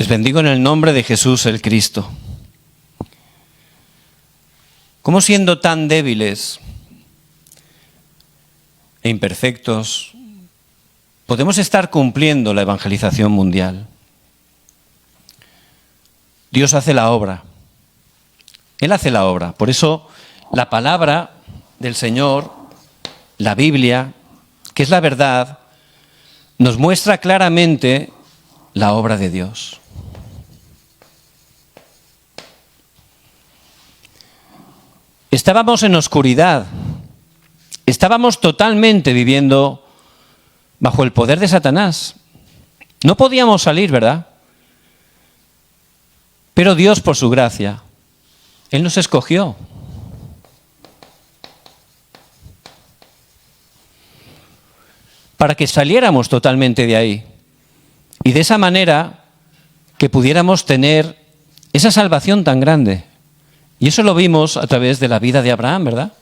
Les bendigo en el nombre de Jesús el Cristo. ¿Cómo siendo tan débiles e imperfectos podemos estar cumpliendo la evangelización mundial? Dios hace la obra. Él hace la obra. Por eso la palabra del Señor, la Biblia, que es la verdad, nos muestra claramente la obra de Dios. Estábamos en oscuridad, estábamos totalmente viviendo bajo el poder de Satanás. No podíamos salir, ¿verdad? Pero Dios, por su gracia, Él nos escogió. Para que saliéramos totalmente de ahí. Y de esa manera que pudiéramos tener esa salvación tan grande. Y eso lo vimos a través de la vida de Abraham, ¿verdad?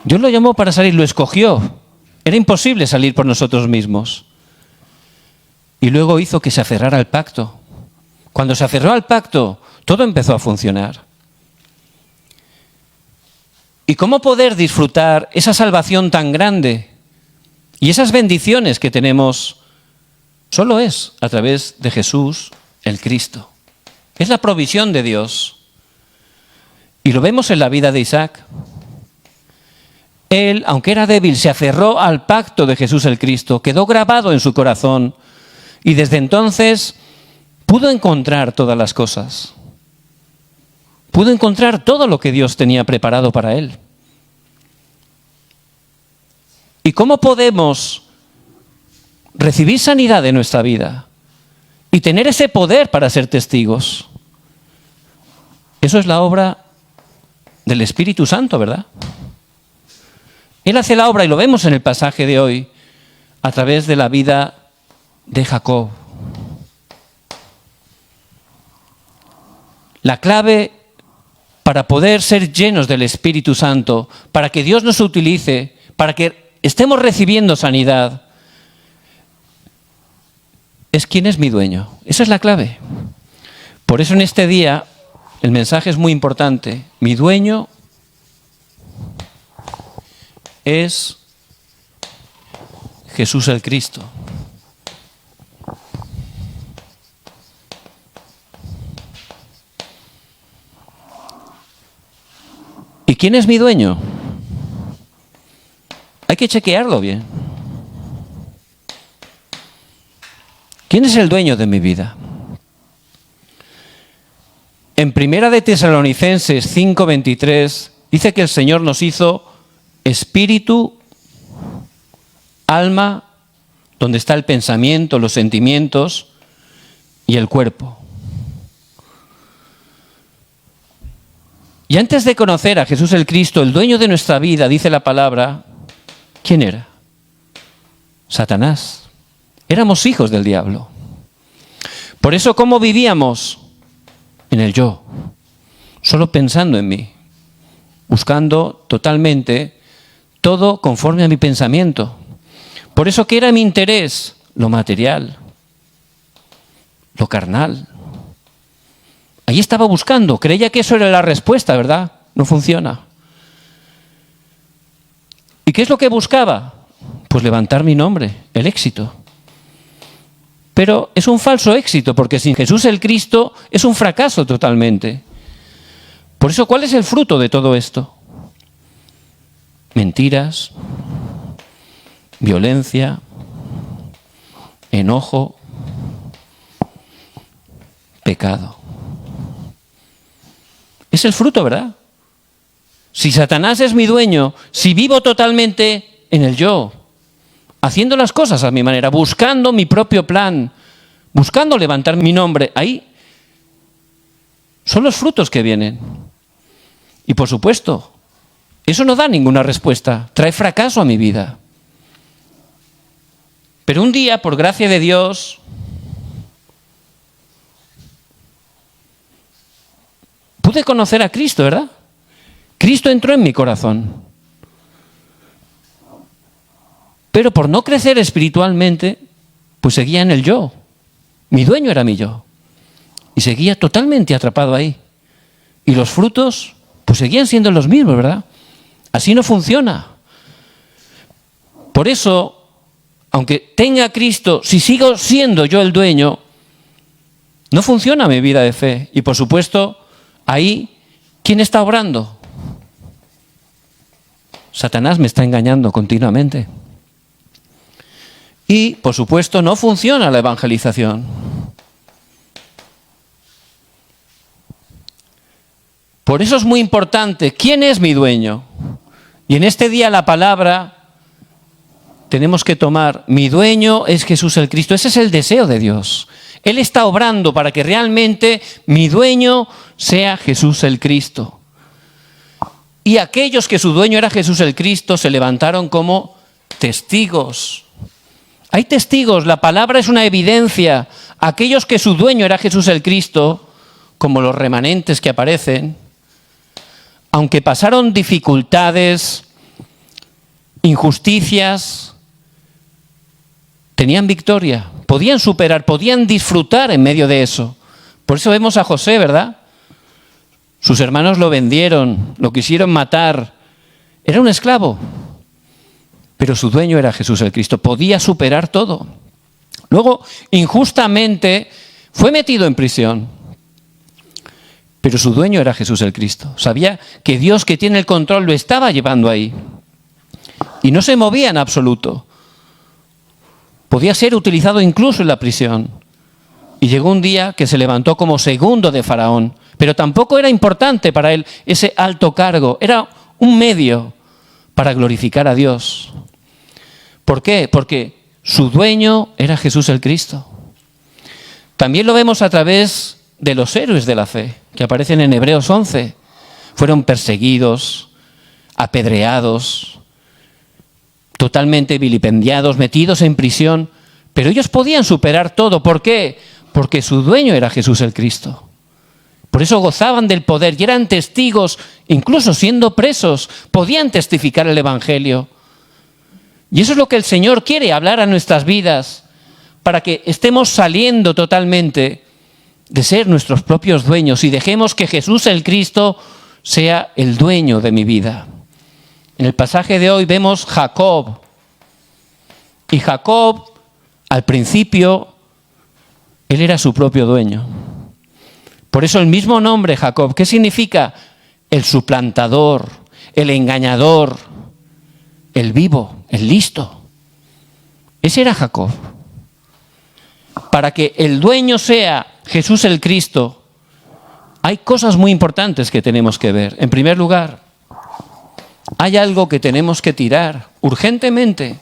Dios lo llamó para salir, lo escogió. Era imposible salir por nosotros mismos. Y luego hizo que se aferrara al pacto. Cuando se aferró al pacto, todo empezó a funcionar. ¿Y cómo poder disfrutar esa salvación tan grande y esas bendiciones que tenemos? Solo es a través de Jesús, el Cristo. Es la provisión de Dios. Y lo vemos en la vida de Isaac. Él, aunque era débil, se aferró al pacto de Jesús el Cristo, quedó grabado en su corazón y desde entonces pudo encontrar todas las cosas. Pudo encontrar todo lo que Dios tenía preparado para él. ¿Y cómo podemos recibir sanidad en nuestra vida y tener ese poder para ser testigos? Eso es la obra del Espíritu Santo, ¿verdad? Él hace la obra y lo vemos en el pasaje de hoy a través de la vida de Jacob. La clave para poder ser llenos del Espíritu Santo, para que Dios nos utilice, para que estemos recibiendo sanidad, es quién es mi dueño. Esa es la clave. Por eso en este día el mensaje es muy importante. Mi dueño es Jesús el Cristo. ¿Y quién es mi dueño? Hay que chequearlo bien. ¿Quién es el dueño de mi vida? En Primera de Tesalonicenses 5:23 dice que el Señor nos hizo espíritu, alma, donde está el pensamiento, los sentimientos y el cuerpo. Y antes de conocer a Jesús el Cristo, el dueño de nuestra vida, dice la palabra, ¿quién era? Satanás. Éramos hijos del diablo. Por eso, ¿cómo vivíamos? En el yo, solo pensando en mí, buscando totalmente todo conforme a mi pensamiento. Por eso, ¿qué era mi interés? Lo material, lo carnal. Ahí estaba buscando, creía que eso era la respuesta, ¿verdad? No funciona. ¿Y qué es lo que buscaba? Pues levantar mi nombre, el éxito. Pero es un falso éxito, porque sin Jesús el Cristo es un fracaso totalmente. Por eso, ¿cuál es el fruto de todo esto? Mentiras, violencia, enojo, pecado. Es el fruto, ¿verdad? Si Satanás es mi dueño, si vivo totalmente en el yo, haciendo las cosas a mi manera, buscando mi propio plan, buscando levantar mi nombre, ahí son los frutos que vienen. Y por supuesto, eso no da ninguna respuesta, trae fracaso a mi vida. Pero un día, por gracia de Dios, pude conocer a Cristo, ¿verdad? Cristo entró en mi corazón. Pero por no crecer espiritualmente, pues seguía en el yo. Mi dueño era mi yo. Y seguía totalmente atrapado ahí. Y los frutos, pues seguían siendo los mismos, ¿verdad? Así no funciona. Por eso, aunque tenga a Cristo, si sigo siendo yo el dueño, no funciona mi vida de fe. Y por supuesto, ahí, ¿quién está obrando? Satanás me está engañando continuamente. Y, por supuesto, no funciona la evangelización. Por eso es muy importante, ¿quién es mi dueño? Y en este día la palabra tenemos que tomar, mi dueño es Jesús el Cristo. Ese es el deseo de Dios. Él está obrando para que realmente mi dueño sea Jesús el Cristo. Y aquellos que su dueño era Jesús el Cristo se levantaron como testigos. Hay testigos, la palabra es una evidencia. Aquellos que su dueño era Jesús el Cristo, como los remanentes que aparecen, aunque pasaron dificultades, injusticias, tenían victoria, podían superar, podían disfrutar en medio de eso. Por eso vemos a José, ¿verdad? Sus hermanos lo vendieron, lo quisieron matar. Era un esclavo, pero su dueño era Jesús el Cristo. Podía superar todo. Luego, injustamente, fue metido en prisión, pero su dueño era Jesús el Cristo. Sabía que Dios, que tiene el control, lo estaba llevando ahí. Y no se movía en absoluto. Podía ser utilizado incluso en la prisión. Y llegó un día que se levantó como segundo de Faraón. Pero tampoco era importante para él ese alto cargo. Era un medio para glorificar a Dios. ¿Por qué? Porque su dueño era Jesús el Cristo. También lo vemos a través de los héroes de la fe, que aparecen en Hebreos 11. Fueron perseguidos, apedreados, totalmente vilipendiados, metidos en prisión, pero ellos podían superar todo. ¿Por qué? Porque su dueño era Jesús el Cristo. Por eso gozaban del poder y eran testigos, incluso siendo presos, podían testificar el Evangelio. Y eso es lo que el Señor quiere hablar a nuestras vidas, para que estemos saliendo totalmente de ser nuestros propios dueños y dejemos que Jesús el Cristo sea el dueño de mi vida. En el pasaje de hoy vemos Jacob. Y Jacob, al principio, él era su propio dueño. Por eso el mismo nombre, Jacob, ¿qué significa? El suplantador, el engañador, el vivo, el listo. Ese era Jacob. Para que el dueño sea Jesús el Cristo, hay cosas muy importantes que tenemos que ver. En primer lugar, hay algo que tenemos que tirar urgentemente.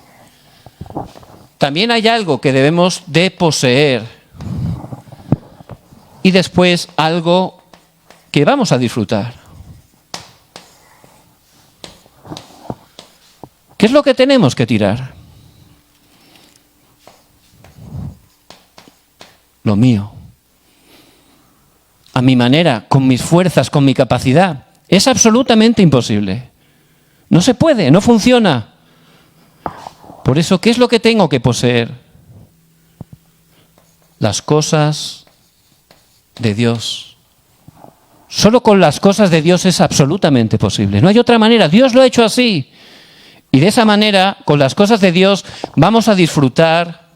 También hay algo que debemos de poseer. Y después algo que vamos a disfrutar. ¿Qué es lo que tenemos que tirar? Lo mío. A mi manera, con mis fuerzas, con mi capacidad. Es absolutamente imposible. No se puede, no funciona. Por eso, ¿qué es lo que tengo que poseer? Las cosas de Dios. Solo con las cosas de Dios es absolutamente posible. No hay otra manera. Dios lo ha hecho así. Y de esa manera, con las cosas de Dios, vamos a disfrutar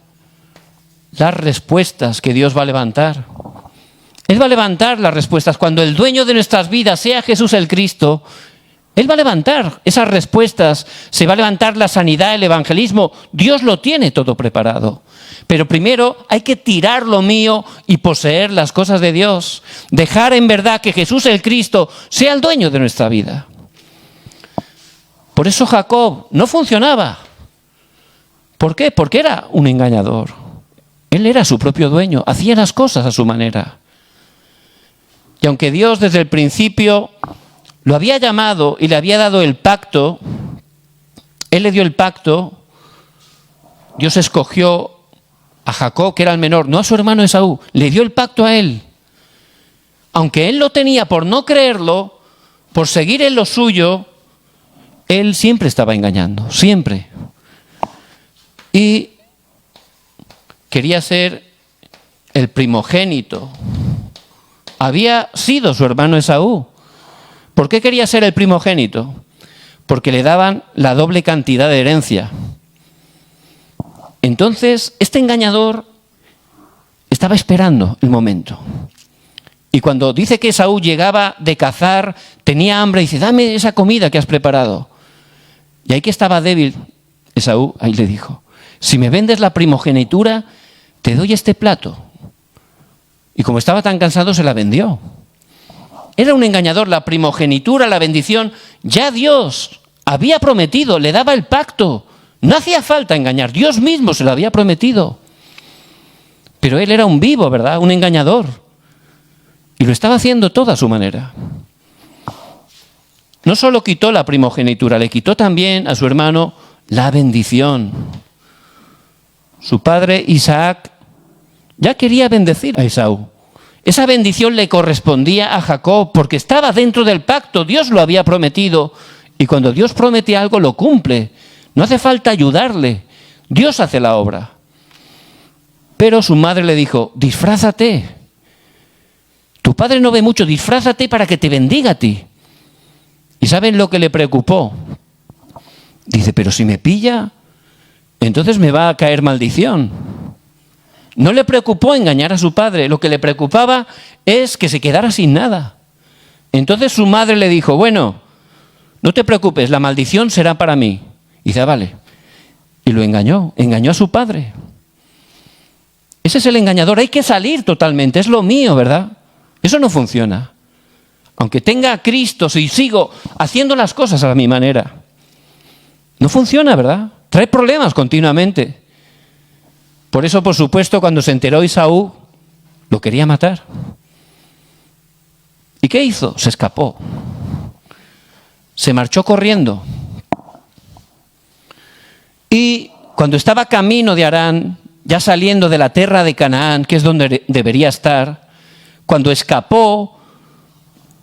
las respuestas que Dios va a levantar. Él va a levantar las respuestas. Cuando el dueño de nuestras vidas sea Jesús el Cristo, Él va a levantar esas respuestas. Se va a levantar la sanidad, el evangelismo. Dios lo tiene todo preparado. Pero primero hay que tirar lo mío y poseer las cosas de Dios. Dejar en verdad que Jesús el Cristo sea el dueño de nuestra vida. Por eso Jacob no funcionaba. ¿Por qué? Porque era un engañador. Él era su propio dueño, hacía las cosas a su manera. Y aunque Dios desde el principio lo había llamado y le había dado el pacto, Él le dio el pacto, Dios escogió a Jacob, que era el menor, no a su hermano Esaú, le dio el pacto a él. Aunque él lo tenía por no creerlo, por seguir en lo suyo, él siempre estaba engañando, siempre. y quería ser el primogénito. Había sido su hermano Esaú. ¿Por qué quería ser el primogénito? Porque le daban la doble cantidad de herencia. Entonces, este engañador estaba esperando el momento. Y cuando dice que Esaú llegaba de cazar, tenía hambre, dice, dame esa comida que has preparado. Y ahí que estaba débil, Esaú, ahí le dijo, si me vendes la primogenitura, te doy este plato. Y como estaba tan cansado, se la vendió. Era un engañador, la primogenitura, la bendición, ya Dios había prometido, le daba el pacto. No hacía falta engañar, Dios mismo se lo había prometido. Pero él era un vivo, ¿verdad? Un engañador. Y lo estaba haciendo todo a su manera. No solo quitó la primogenitura, le quitó también a su hermano la bendición. Su padre Isaac ya quería bendecir a Esaú. Esa bendición le correspondía a Jacob porque estaba dentro del pacto, Dios lo había prometido. Y cuando Dios promete algo, lo cumple. No hace falta ayudarle, Dios hace la obra. Pero su madre le dijo, disfrázate. Tu padre no ve mucho, disfrázate para que te bendiga a ti. ¿Y saben lo que le preocupó? Dice, pero si me pilla, entonces me va a caer maldición. No le preocupó engañar a su padre, lo que le preocupaba es que se quedara sin nada. Entonces su madre le dijo, bueno, no te preocupes, la maldición será para mí. Y dice, vale. Y lo engañó a su padre. Ese es el engañador, hay que salir totalmente, es lo mío, ¿verdad? Eso no funciona. Aunque tenga a Cristo, si sigo haciendo las cosas a mi manera, no funciona, ¿verdad? Trae problemas continuamente. Por eso, por supuesto, cuando se enteró Esaú, lo quería matar. ¿Y qué hizo? Se escapó. Se marchó corriendo. Y cuando estaba camino de Harán, ya saliendo de la tierra de Canaán, que es donde debería estar, cuando escapó,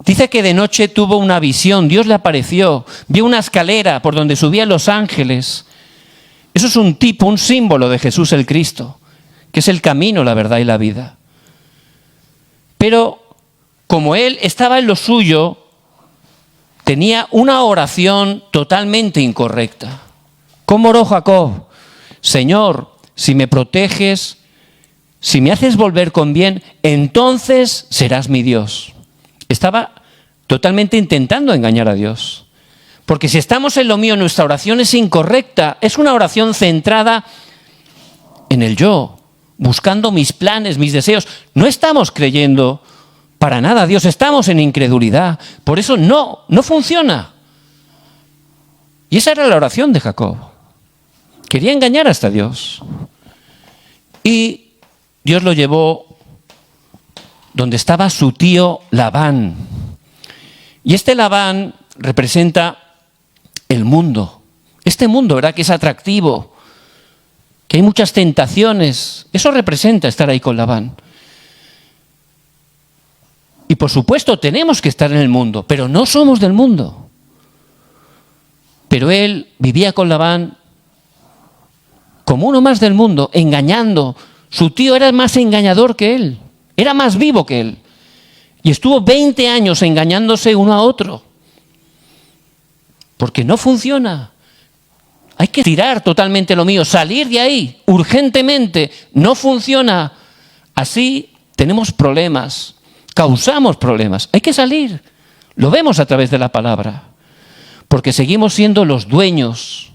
dice que de noche tuvo una visión, Dios le apareció, vio una escalera por donde subían los ángeles. Eso es un tipo, un símbolo de Jesús el Cristo, que es el camino, la verdad y la vida. Pero como él estaba en lo suyo, tenía una oración totalmente incorrecta. ¿Cómo oró Jacob? Señor, si me proteges, si me haces volver con bien, entonces serás mi Dios. Estaba totalmente intentando engañar a Dios. Porque si estamos en lo mío, nuestra oración es incorrecta. Es una oración centrada en el yo, buscando mis planes, mis deseos. No estamos creyendo para nada a Dios, estamos en incredulidad. Por eso no funciona. Y esa era la oración de Jacob. Quería engañar hasta a Dios. Y Dios lo llevó donde estaba su tío Labán. Y este Labán representa el mundo. Este mundo, ¿verdad? Que es atractivo, que hay muchas tentaciones. Eso representa estar ahí con Labán. Y por supuesto tenemos que estar en el mundo, pero no somos del mundo. Pero él vivía con Labán como uno más del mundo, engañando. Su tío era más engañador que él, era más vivo que él. Y estuvo 20 años engañándose uno a otro. Porque no funciona. Hay que tirar totalmente lo mío, salir de ahí, urgentemente. No funciona. Así tenemos problemas, causamos problemas. Hay que salir. Lo vemos a través de la palabra. Porque seguimos siendo los dueños.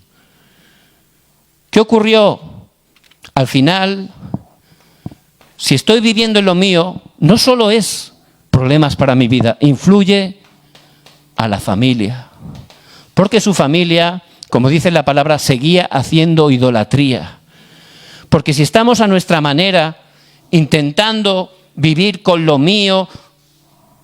¿Qué ocurrió? Al final, si estoy viviendo en lo mío, no solo es problemas para mi vida, influye a la familia. Porque su familia, como dice la palabra, seguía haciendo idolatría. Porque si estamos a nuestra manera, intentando vivir con lo mío,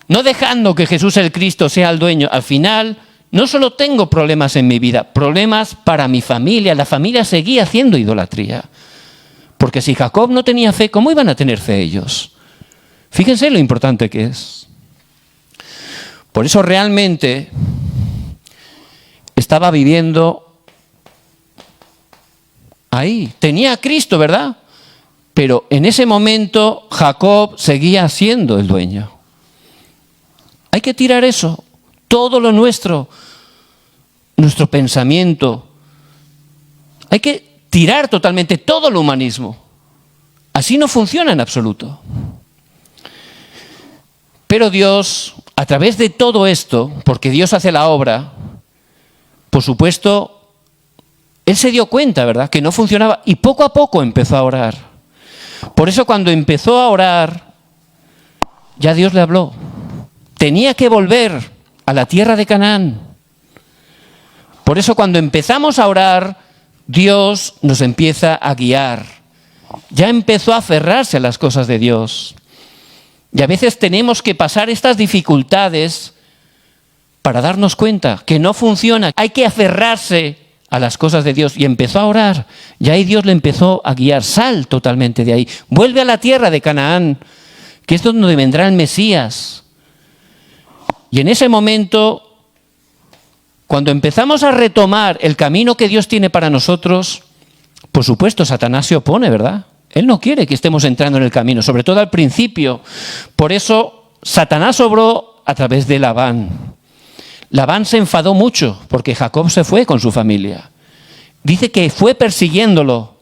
no dejando que Jesús el Cristo sea el dueño, al final no solo tengo problemas en mi vida, problemas para mi familia. La familia seguía haciendo idolatría. Porque si Jacob no tenía fe, ¿cómo iban a tener fe ellos? Fíjense lo importante que es. Por eso realmente estaba viviendo ahí. Tenía a Cristo, ¿verdad? Pero en ese momento Jacob seguía siendo el dueño. Hay que tirar eso, todo lo nuestro pensamiento. Hay que tirar totalmente todo el humanismo. Así no funciona en absoluto. Pero Dios, a través de todo esto, porque Dios hace la obra, por supuesto, Él se dio cuenta, ¿verdad?, que no funcionaba y poco a poco empezó a orar. Por eso cuando empezó a orar, ya Dios le habló. Tenía que volver a la tierra de Canaán. Por eso cuando empezamos a orar, Dios nos empieza a guiar. Ya empezó a aferrarse a las cosas de Dios. Y a veces tenemos que pasar estas dificultades para darnos cuenta que no funciona. Hay que aferrarse a las cosas de Dios. Y empezó a orar. Y ahí Dios le empezó a guiar. Sal totalmente de ahí. Vuelve a la tierra de Canaán, que es donde vendrá el Mesías. Y en ese momento, cuando empezamos a retomar el camino que Dios tiene para nosotros, por supuesto, Satanás se opone, ¿verdad? Él no quiere que estemos entrando en el camino, sobre todo al principio. Por eso, Satanás obró a través de Labán. Labán se enfadó mucho porque Jacob se fue con su familia. Dice que fue persiguiéndolo.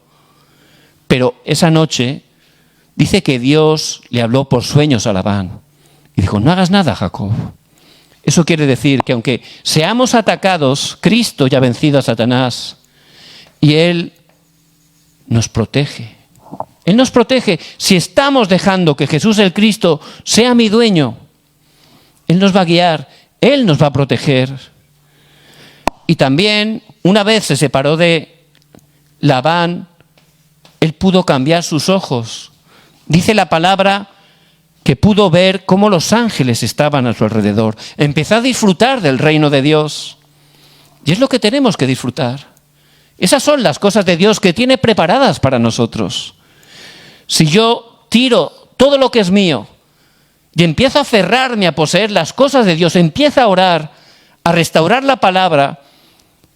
Pero esa noche, dice que Dios le habló por sueños a Labán. Y dijo, no hagas nada, Jacob. Eso quiere decir que aunque seamos atacados, Cristo ya ha vencido a Satanás y Él nos protege. Él nos protege. Si estamos dejando que Jesús el Cristo sea mi dueño, Él nos va a guiar, Él nos va a proteger. Y también, una vez se separó de Labán, Él pudo cambiar sus ojos. Dice la palabra que pudo ver cómo los ángeles estaban a su alrededor. Empezó a disfrutar del reino de Dios. Y es lo que tenemos que disfrutar. Esas son las cosas de Dios que tiene preparadas para nosotros. Si yo tiro todo lo que es mío y empiezo a aferrarme a poseer las cosas de Dios, empiezo a orar, a restaurar la palabra,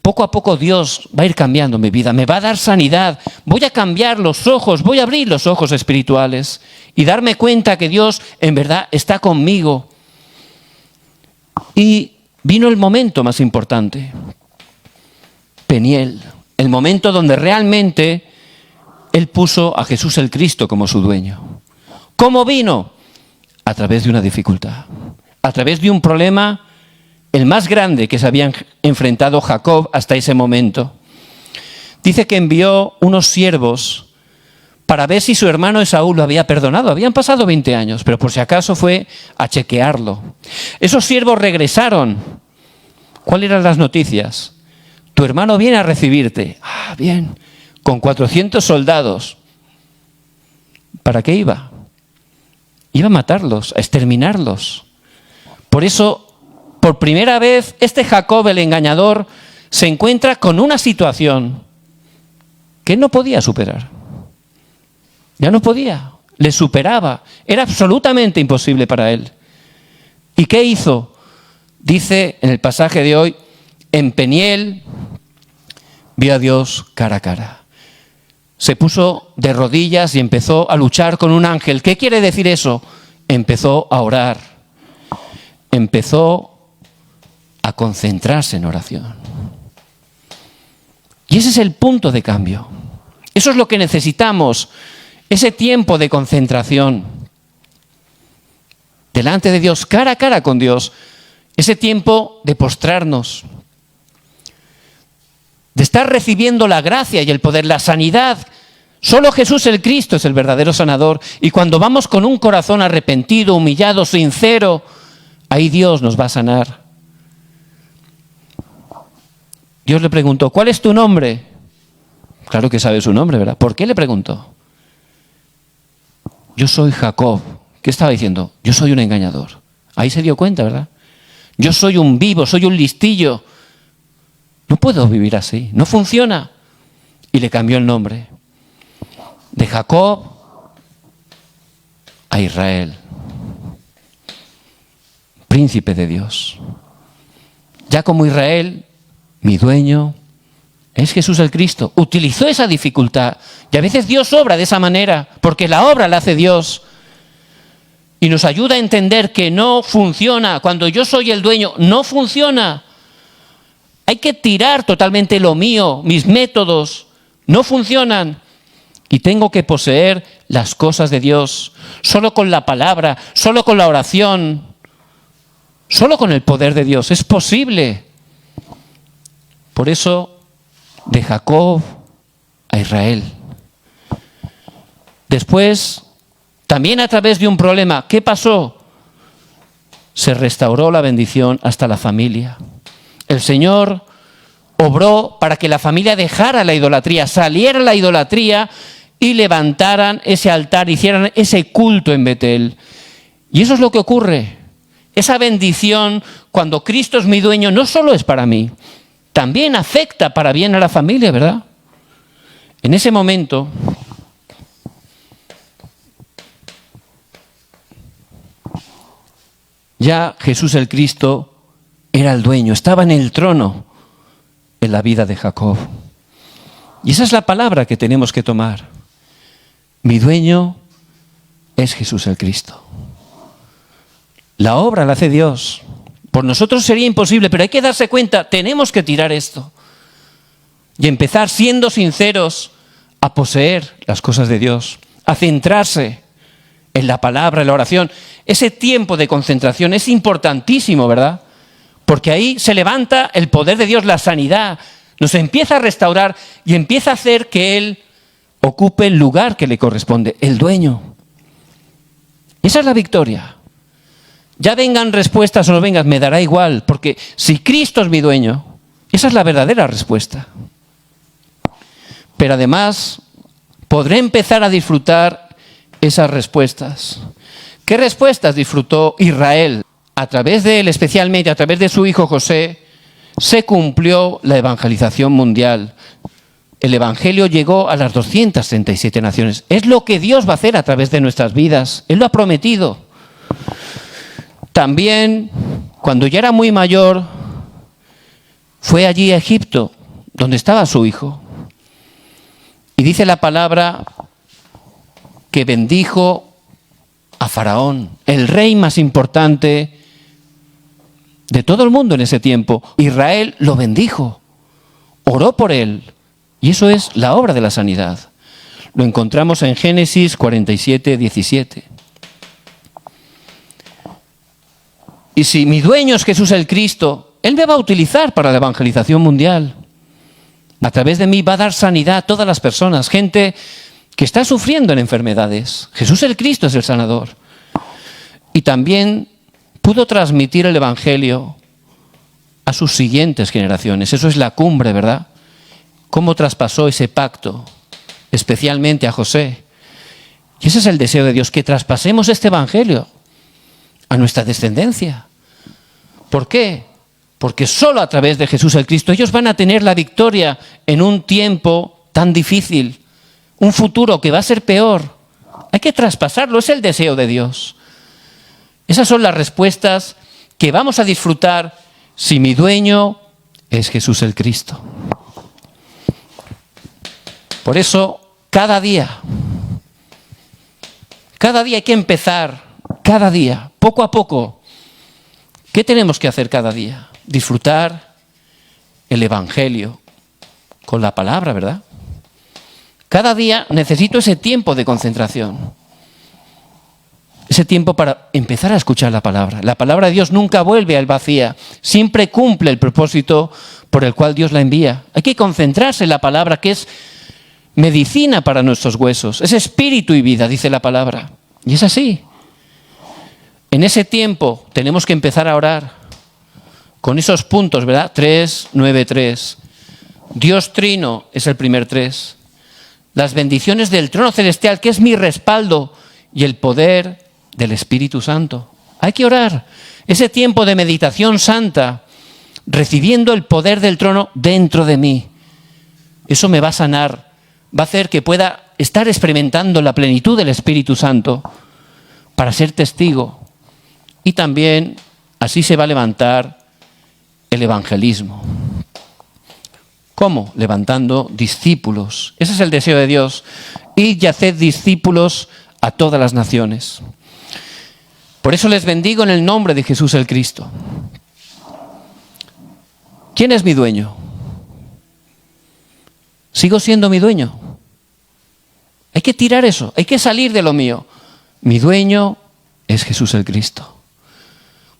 poco a poco Dios va a ir cambiando mi vida, me va a dar sanidad, voy a cambiar los ojos, voy a abrir los ojos espirituales y darme cuenta que Dios en verdad está conmigo. Y vino el momento más importante, Peniel, el momento donde realmente Él puso a Jesús el Cristo como su dueño. ¿Cómo vino? A través de una dificultad, a través de un problema, el más grande que se había enfrentado Jacob hasta ese momento. Dice que envió unos siervos para ver si su hermano Esaú lo había perdonado. Habían pasado 20 años, pero por si acaso fue a chequearlo. Esos siervos regresaron. ¿Cuáles eran las noticias? Tu hermano viene a recibirte. Ah, bien. Con 400 soldados. ¿Para qué iba? Iba a matarlos, a exterminarlos. Por eso, por primera vez, este Jacob, el engañador, se encuentra con una situación que no podía superar. Ya no podía, le superaba. Era absolutamente imposible para él. ¿Y qué hizo? Dice en el pasaje de hoy, en Peniel vio a Dios cara a cara. Se puso de rodillas y empezó a luchar con un ángel. ¿Qué quiere decir eso? Empezó a orar. Empezó a concentrarse en oración. Y ese es el punto de cambio. Eso es lo que necesitamos, ese tiempo de concentración delante de Dios, cara a cara con Dios, ese tiempo de postrarnos, de estar recibiendo la gracia y el poder, la sanidad. Solo Jesús el Cristo es el verdadero sanador. Y cuando vamos con un corazón arrepentido, humillado, sincero, ahí Dios nos va a sanar. Dios le preguntó, ¿cuál es tu nombre? Claro que sabe su nombre, ¿verdad? ¿Por qué le preguntó? Yo soy Jacob. ¿Qué estaba diciendo? Yo soy un engañador. Ahí se dio cuenta, ¿verdad? Yo soy un vivo, soy un listillo. No puedo vivir así, no funciona. Y le cambió el nombre. De Jacob a Israel. Príncipe de Dios. Ya como Israel, mi dueño, es Jesús el Cristo. Utilizó esa dificultad. Y a veces Dios obra de esa manera, porque la obra la hace Dios. Y nos ayuda a entender que no funciona. Cuando yo soy el dueño, no funciona. Hay que tirar totalmente lo mío, mis métodos. No funcionan. Y tengo que poseer las cosas de Dios. Solo con la palabra, solo con la oración, solo con el poder de Dios. Es posible. Por eso, de Jacob a Israel. Después, también a través de un problema, ¿qué pasó? Se restauró la bendición hasta la familia. El Señor obró para que la familia dejara la idolatría, saliera la idolatría y levantaran ese altar, hicieran ese culto en Betel. Y eso es lo que ocurre. Esa bendición, cuando Cristo es mi dueño, no solo es para mí, también afecta para bien a la familia, ¿verdad? En ese momento, ya Jesús el Cristo era el dueño, estaba en el trono en la vida de Jacob. Y esa es la palabra que tenemos que tomar. Mi dueño es Jesús el Cristo. La obra la hace Dios. Por nosotros sería imposible, pero hay que darse cuenta, tenemos que tirar esto. Y empezar siendo sinceros a poseer las cosas de Dios, a centrarse en la palabra, en la oración. Ese tiempo de concentración es importantísimo, ¿verdad? Porque ahí se levanta el poder de Dios, la sanidad, nos empieza a restaurar y empieza a hacer que Él ocupe el lugar que le corresponde, el dueño. Esa es la victoria. Ya vengan respuestas o no vengan, me dará igual, porque si Cristo es mi dueño, esa es la verdadera respuesta. Pero además, podré empezar a disfrutar esas respuestas. ¿Qué respuestas disfrutó Israel? A través de él, especialmente a través de su hijo José, se cumplió la evangelización mundial. El evangelio llegó a las 237 naciones. Es lo que Dios va a hacer a través de nuestras vidas. Él lo ha prometido. También, cuando ya era muy mayor, fue allí a Egipto, donde estaba su hijo. Y dice la palabra que bendijo a Faraón, el rey más importante de todo el mundo en ese tiempo. Israel lo bendijo, oró por él. Y eso es la obra de la sanidad. Lo encontramos en Génesis 47, 17. Y si mi dueño es Jesús el Cristo, Él me va a utilizar para la evangelización mundial. A través de mí va a dar sanidad a todas las personas, gente que está sufriendo en enfermedades. Jesús el Cristo es el sanador. Y también pudo transmitir el evangelio a sus siguientes generaciones. Eso es la cumbre, ¿verdad? Cómo traspasó ese pacto, especialmente a José. Y ese es el deseo de Dios, que traspasemos este evangelio a nuestra descendencia. ¿Por qué? Porque solo a través de Jesús el Cristo ellos van a tener la victoria en un tiempo tan difícil, un futuro que va a ser peor. Hay que traspasarlo, es el deseo de Dios. Esas son las respuestas que vamos a disfrutar si mi dueño es Jesús el Cristo. Por eso, cada día hay que empezar, cada día, poco a poco. ¿Qué tenemos que hacer cada día? Disfrutar el evangelio con la palabra, ¿verdad? Cada día necesito ese tiempo de concentración. Ese tiempo para empezar a escuchar la palabra. La palabra de Dios nunca vuelve al vacía. Siempre cumple el propósito por el cual Dios la envía. Hay que concentrarse en la palabra, que es medicina para nuestros huesos. Es espíritu y vida, dice la palabra. Y es así. En ese tiempo tenemos que empezar a orar con esos puntos, ¿verdad? 3, 9, 3. Dios Trino es el primer 3. Las bendiciones del trono celestial, que es mi respaldo, y el poder del Espíritu Santo. Hay que orar. Ese tiempo de meditación santa, recibiendo el poder del trono dentro de mí. Eso me va a sanar. Va a hacer que pueda estar experimentando la plenitud del Espíritu Santo para ser testigo. Y también así se va a levantar el evangelismo. ¿Cómo? Levantando discípulos. Ese es el deseo de Dios. Id y haced discípulos a todas las naciones. Por eso les bendigo en el nombre de Jesús el Cristo. ¿Quién es mi dueño? ¿Sigo siendo mi dueño? Hay que tirar eso, hay que salir de lo mío. Mi dueño es Jesús el Cristo.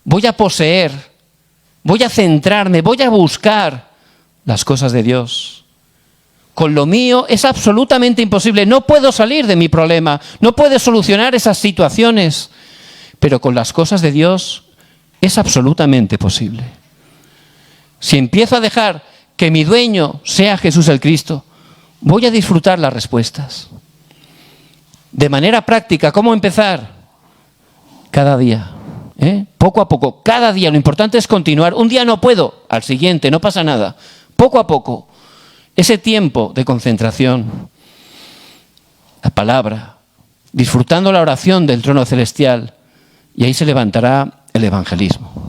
Voy a poseer, voy a centrarme, voy a buscar las cosas de Dios. Con lo mío es absolutamente imposible. No puedo salir de mi problema, no puedo solucionar esas situaciones. Pero con las cosas de Dios es absolutamente posible. Si empiezo a dejar que mi dueño sea Jesús el Cristo, voy a disfrutar las respuestas. De manera práctica, ¿cómo empezar? Cada día, poco a poco, cada día. Lo importante es continuar. Un día no puedo, al siguiente, no pasa nada. Poco a poco, ese tiempo de concentración, la palabra, disfrutando la oración del trono celestial, y ahí se levantará el evangelismo.